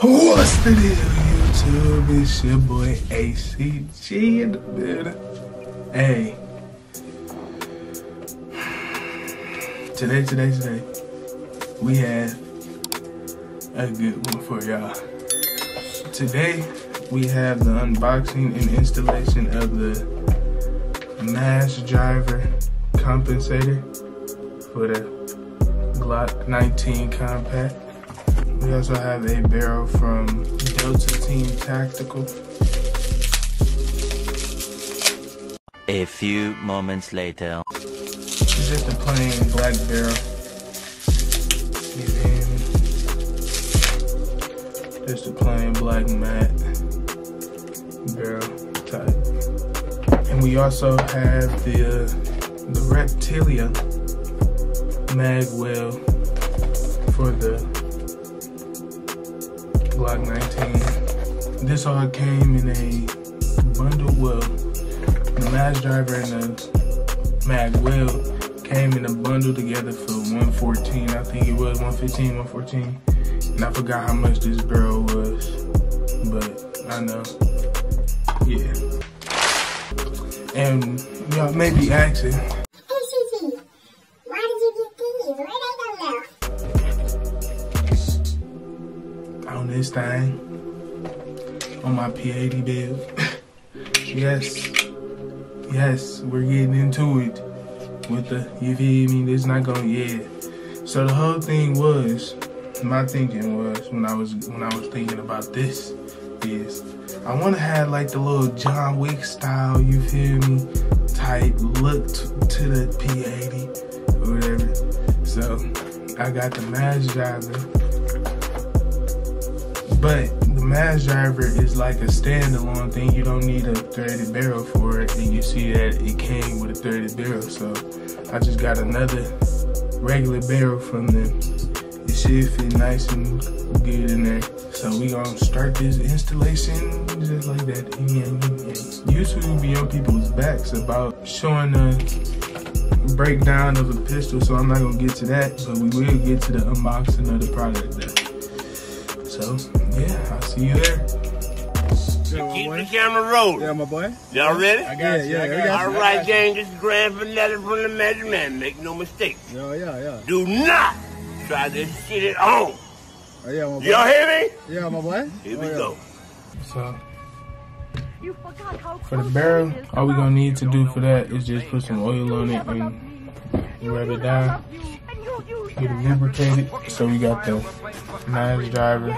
What's the deal, YouTube? It's your boy ACG in the building. Hey. Today, we have a good one for y'all. Today, we have the unboxing and installation of the mass driver compensator for the Glock 19 compact. We also have a barrel from Delta Team Tactical. A few moments later. It's just a plain black barrel. You feel me? Just a plain black matte barrel type. And we also have the Reptilia mag well for the Glock 19. This all came in a bundle. Well, the mass driver and the mag well came in a bundle together for $114. I think it was $115, $114. And I forgot how much this barrel was, but I know, yeah. And y'all may be asking, ACG, why did you get these? Where they go now? On this thing, on my P80 build. yes, we're getting into it with the, you feel me, this not gonna, yeah. So the whole thing was, my thinking was, when I was thinking about this, is I wanna have like the little John Wick style, you feel me, type look to the P80 or whatever. So I got the mass driver. But the mass driver is like a standalone thing. You don't need a threaded barrel for it. And you see that it came with a threaded barrel. So I just got another regular barrel from them. It should fit nice and good in there. So we gonna start this installation just like that. And usually be on people's backs about showing a breakdown of a pistol. So I'm not gonna get to that. But we will get to the unboxing of the product there. So, yeah, I'll see you there. Keep the camera rolling. Yeah, my boy. Y'all ready? I got you. All right, gang, this is Grand Vanilla from the Magic Man. Make no mistake. Yeah. Do not try this shit at home. Oh, yeah, my boy. Y'all hear me? Yeah, my boy. Here we go. So, for the barrel, all we're gonna need to do for that is just put some oil on it and rub it down. Get it lubricated. So we got the mass driver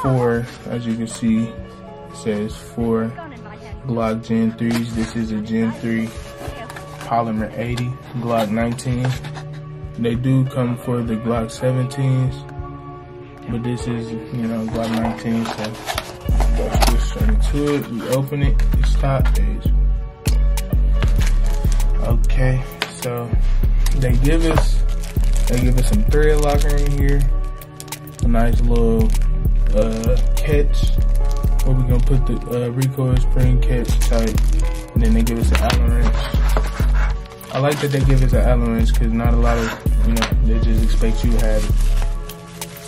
4, as you can see, it says 4 Glock Gen 3s. This is a Gen 3 polymer 80 Glock 19. They do come for the Glock 17s, but this is, you know, Glock 19. So go straight into it. We open it. It's top page. Okay, so they give us some thread locker in here, a nice little catch where we're gonna put the recoil spring catch type, and then they give us an Allen wrench. I like that they give us an Allen wrench because not a lot of, you know, they just expect you to have it.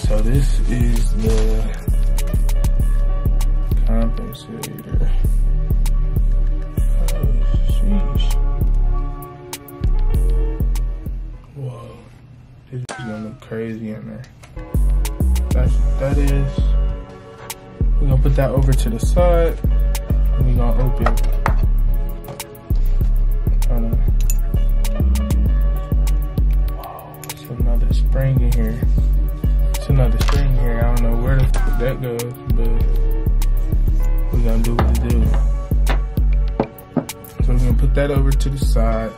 So this is the compensator. Oh, sheesh. Whoa. This is gonna look crazy in there. That's what that is. We're gonna put that over to the side. And we're gonna open. Whoa, it's another spring in here. I don't know where the fuck that goes, but we're gonna do what it do. So we're gonna put that over to the side.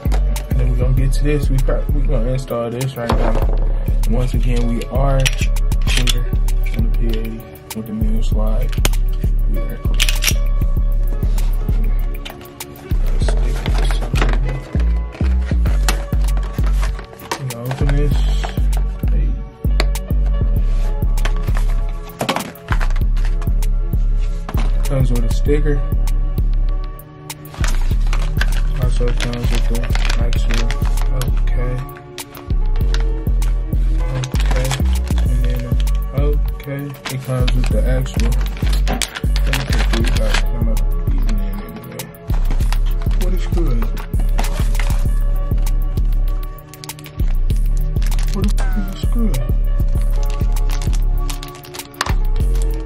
And then we're gonna get to this. We're gonna install this right now. Once again, we are clear on the P80 with the mule slide. We are open this. Hey. Comes with a sticker. Also comes with the actual, okay, and then Okay, it comes with the actual. I'm not eating it anyway. What is good? What the fuck is good?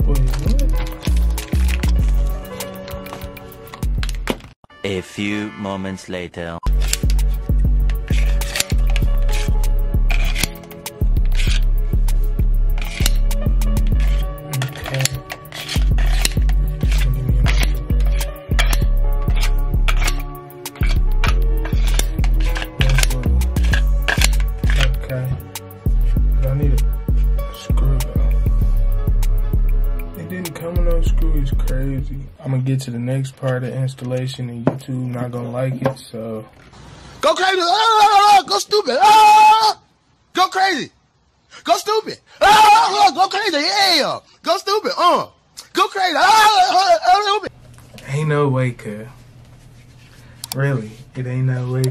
Wait, what? A few moments later. Crazy. I'm gonna get to the next part of installation and YouTube not gonna like it, so. Go crazy! Go stupid! Go crazy! Go stupid! Go crazy! Yeah! Go stupid! Go crazy! Ain't no way, cuz. Really, it ain't no way,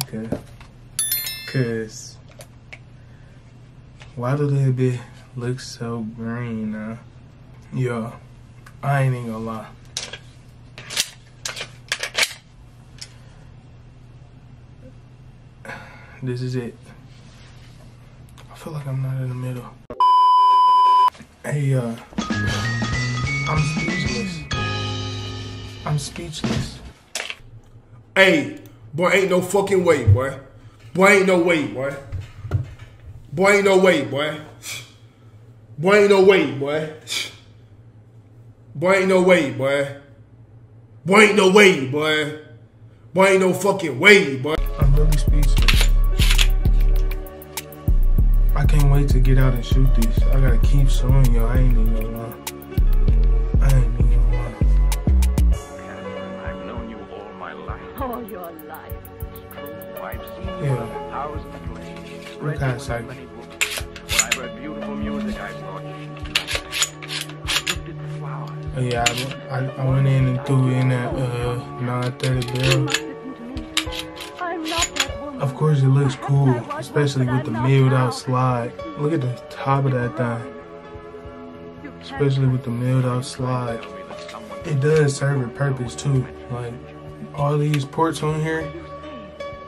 cuz. Why do that bit look so green now? Yo. I ain't even gonna lie. This is it. I feel like I'm not in the middle. Hey, I'm speechless. I'm speechless. Hey, boy, ain't no fucking way, boy. Boy, ain't no way, boy. Boy, ain't no way, boy. Boy, ain't no way, boy. Boy, ain't no way, boy. Boy, ain't no way, boy. Boy, ain't no fucking way, boy. I'm really speechless. I can't wait to get out and shoot this. I gotta keep showing y'all. I ain't even gonna lie. I ain't even gonna lie. I've known you all my life. All your life. It's true. I've seen you Yeah. on 1,000 places. What kind of cycle? Many books. When I heard beautiful music, I thought you looked at the flowers. Oh, yeah, I went in and threw in that 930 barrel. I'm not that woman. Of course it looks cool, especially with the milled out slide. Look at the top of that thing. Especially with the milled out slide. It does serve a purpose too. Like all these ports on here,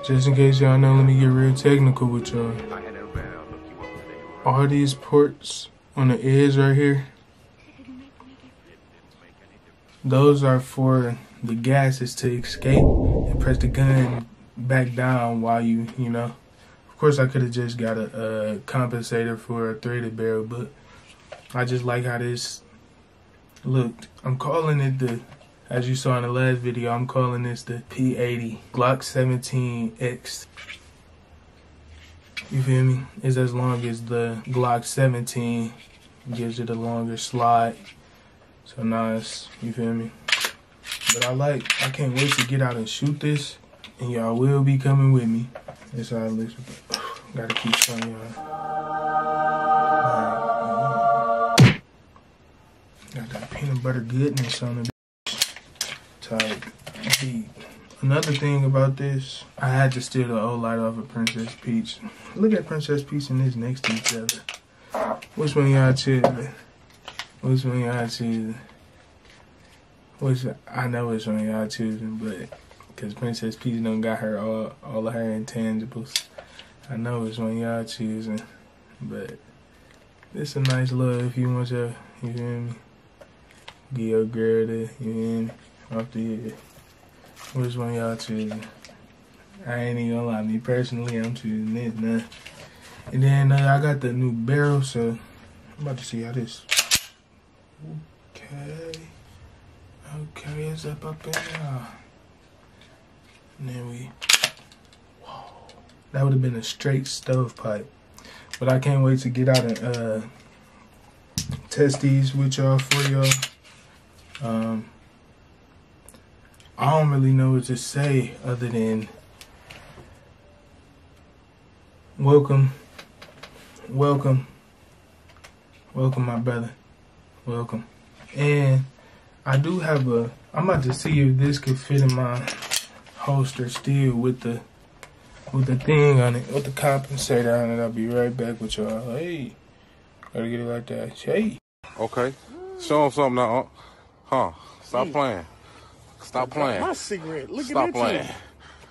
just in case y'all know, let me get real technical with y'all. All these ports on the edge right here, those are for the gases to escape and press the gun back down while you know. Of course, I could have just got a compensator for a threaded barrel, but I just like how this looked. I'm calling it the, as you saw in the last video, I'm calling this the P80 Glock 17X. You feel me? It's as long as the Glock 17 gives it a longer slide. So now it's, you feel me? But I can't wait to get out and shoot this. And y'all will be coming with me. That's how it looks. Gotta keep showing y'all. Got that peanut butter goodness on the type beat. Another thing about this, I had to steal the old light off of Princess Peach. Look at Princess Peach and this next to each other. Which one y'all choosing? Which one y'all choosing? I know which one y'all choosing, but because Princess Peach done got her all of her intangibles. I know which one y'all choosing, but it's a nice love if you want your, you feel me? Give your girl the, you feel me? Off the head. Which one y'all choosing? I ain't even gonna lie, me personally, I'm choosing this now. And then I got the new barrel, so I'm about to see how this. Okay, it's up in there. And then whoa. That would have been a straight stovepipe. But I can't wait to get out and test these with y'all for y'all. I don't really know what to say other than welcome, my brother, welcome. And I do have I'm about to see if this could fit in my holster still with the thing on it, with the compensator on it. I'll be right back with y'all. Hey, gotta get it like that. Hey. Okay. Show him something now. Huh? Stop playing. Stop playing. My cigarette. Look Stop at playing. that.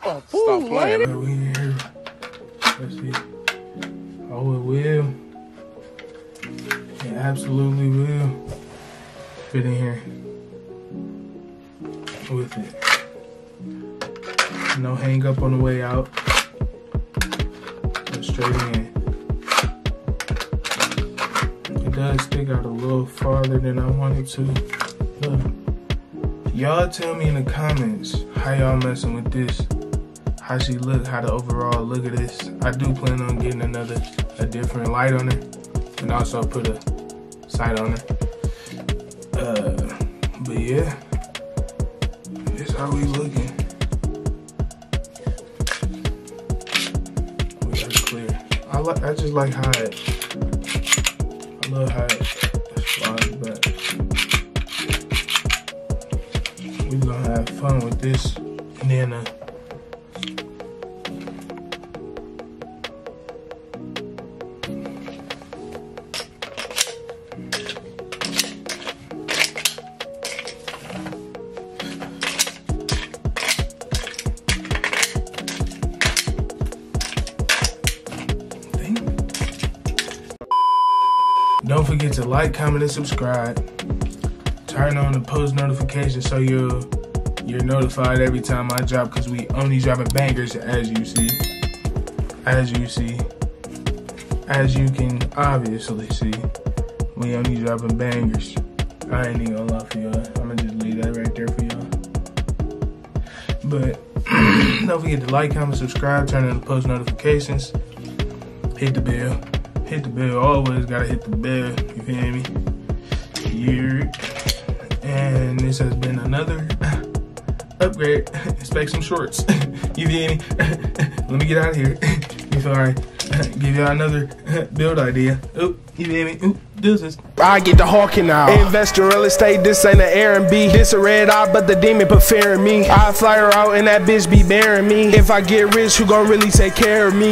Oh, fool, Stop playing. We in here. Let's see. Oh, it will. It absolutely will fit in here with it. No hang up on the way out. Go straight in. It does stick out a little farther than I wanted to. Look. Y'all tell me in the comments how y'all messing with this. How she look, how the overall look of this. I do plan on getting a different light on her, and also put a sight on her. But yeah, this how we looking. We got it clear. I just like how it. I love how it slides back. We gonna have fun with this, and then don't forget to like, comment, and subscribe. Turn on the post notifications so you're notified every time I drop, because we only dropping bangers, as you see. As you can obviously see, we only dropping bangers. I ain't even gonna lie for y'all. I'm gonna just leave that right there for y'all. But don't forget to like, comment, subscribe, turn on the post notifications, hit the bell. Hit the bell, always gotta hit the bell, you feel me? Yeah. And this has been another upgrade. Expect some shorts, you feel me? Let me get out of here. You feel alright? Give y'all another build idea. Oop, you feel me? Oop, deuces. I get the hawking now. Invest in real estate, this ain't an R&B. This a red eye, but the demon preferring me. I fly her out and that bitch be bearing me. If I get rich, who gon' really take care of me?